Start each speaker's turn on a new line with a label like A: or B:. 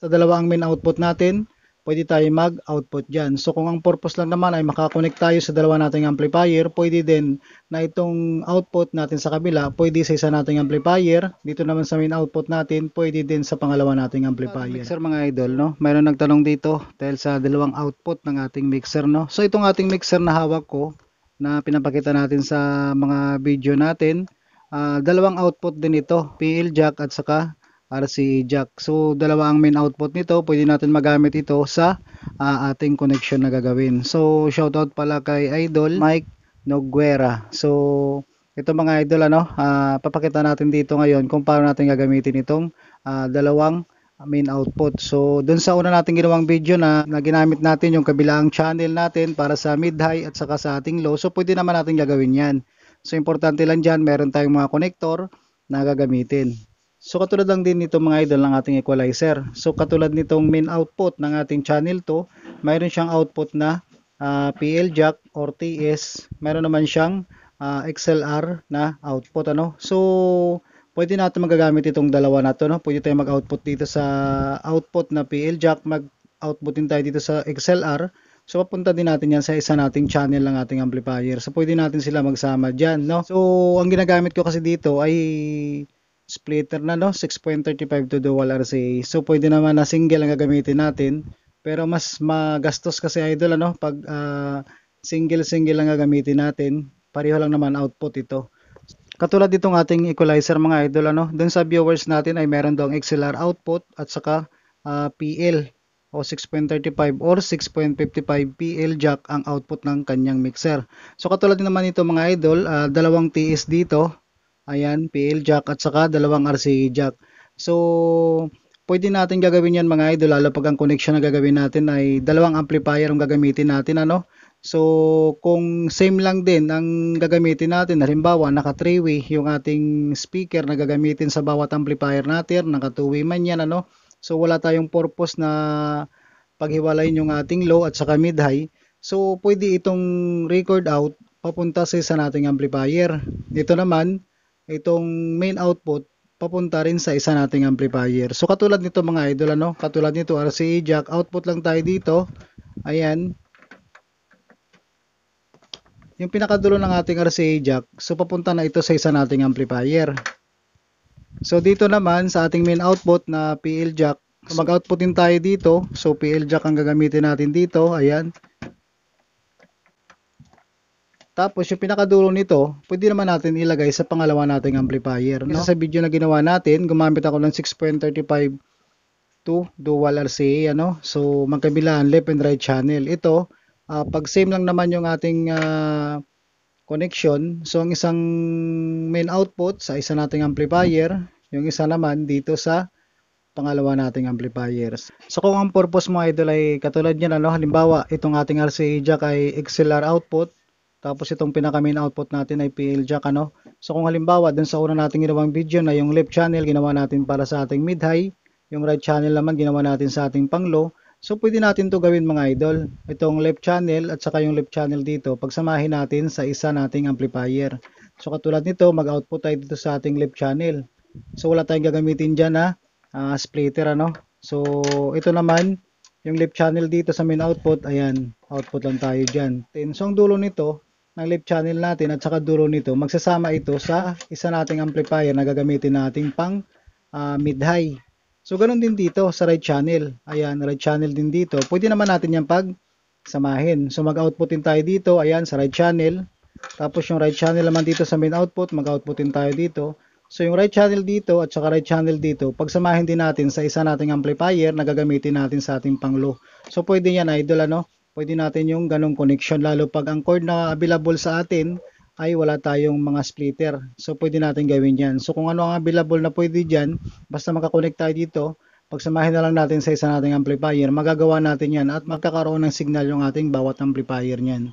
A: sa dalawa ang main output natin, pwede tayo mag-output dyan. So kung ang purpose lang naman ay makakonect tayo sa dalawa nating amplifier, pwede din na itong output natin sa kabila, pwede sa isa nating amplifier. Dito naman sa main output natin, pwede din sa pangalawa nating amplifier. Mixer mga idol, no? Mayroon nagtanong dito dahil sa dalawang output ng ating mixer, no? So itong ating mixer na hawak ko, na pinapakita natin sa mga video natin, dalawang output din ito, PL jack at saka RCA jack. So dalawa ang main output nito, pwede natin magamit ito sa ating connection na gagawin. So shoutout pala kay Idol Mike Noguera. So ito mga idol, papakita natin dito ngayon kung paano natin gagamitin itong dalawang main output. So dun sa una natin ginawang video na ginamit natin yung kabilang channel natin para sa mid-high at saka sa ating low. So pwede naman natin gagawin yan. So importante lang dyan, meron tayong mga connector na gagamitin. So katulad lang din nito mga idol ng ating equalizer. So katulad nitong main output ng ating channel to, mayroon siyang output na PL jack or TS. Mayroon naman siyang XLR na output, ano. So pwede natin magagamit itong dalawa na to, no. Pwede tayong mag-output dito sa output na PL jack, mag-output din tayo dito sa XLR. So papunta din natin yan sa isa nating channel ng ating amplifier. So pwede natin sila magsama diyan, no. So ang ginagamit ko kasi dito ay splitter na, no, 6.35 to dual RCA. So pwede naman na single ang gagamitin natin, pero mas magastos kasi idol, ano, pag single lang gagamitin natin. Pareho lang naman output ito. Katulad ditong ating equalizer mga idol, ano, dun sa viewers natin ay meron daw XLR output at saka PL o 6.35 or 6.55 PL jack ang output ng kanyang mixer. So katulad din naman ito mga idol, dalawang TS dito. Ayan, PL jack at saka dalawang RCA jack. So, pwede natin gagawin yan mga idol, lalo pag ang connection na gagawin natin ay dalawang amplifier ang gagamitin natin, ano. So, kung same lang din ang gagamitin natin, halimbawa naka 3-way yung ating speaker na gagamitin sa bawat amplifier natin, naka 2-way man yan, ano. So, wala tayong purpose na paghiwalayin yung ating low at saka mid-high. So, pwede itong record out papunta sa isa nating amplifier. Dito naman, itong main output papunta rin sa isa nating amplifier. So katulad nito mga idol, ano, katulad nito RCA jack, output lang tayo dito. Ayan. Yung pinakadulo ng ating RCA jack, so papunta na ito sa isa nating amplifier. So dito naman sa ating main output na PL jack, mag-output din tayo dito. So PL jack ang gagamitin natin dito. Ayan. Tapos yung pinakadulo nito, pwede naman natin ilagay sa pangalawa nating amplifier, no? Sa video na ginawa natin, gumamit ako ng 6.35 to dual RCA, ano? So magkabilaan, left and right channel. Ito, pag same lang naman yung ating connection, so ang isang main output sa isa nating amplifier, yung isa naman dito sa pangalawa nating amplifiers. So kung ang purpose mo idol ay katulad niyan, ano, halimbawa itong ating RCA jack ay XLR output, tapos itong pinaka main output natin ay PL jack, ano. So kung halimbawa dun sa una nating ginawang video na yung left channel ginawa natin para sa ating mid-high, yung right channel naman ginawa natin sa ating pang-low. So pwede natin to gawin mga idol. Itong left channel at saka yung left channel dito, pagsamahin natin sa isa nating amplifier. So katulad nito, mag-output tayo dito sa ating left channel. So wala tayong gagamitin dyan na splitter, ano. So ito naman, yung left channel dito sa main output, ayan, output lang tayo dyan. So ang dulo nito, ng left channel natin at saka dulo nito, magsasama ito sa isa nating amplifier na gagamitin nating pang mid-high. So ganoon din dito sa right channel. Ayan, right channel din dito. Pwede naman natin yan pag samahin. So mag-output din tayo dito, ayan, sa right channel. Tapos yung right channel naman dito sa main output, mag-output din tayo dito. So yung right channel dito at saka right channel dito, pagsamahin din natin sa isa nating amplifier na gagamitin natin sa ating pang low. So pwede yan idol, ano. Pwede natin yung ganong connection, lalo pag ang cord na available sa atin ay wala tayong mga splitter. So pwede natin gawin yan. So kung ano ang available na pwede dyan, basta makakonect tayo dito, pagsamahin na lang natin sa isa nating amplifier, magagawa natin yan at magkakaroon ng signal yung ating bawat amplifier niyan.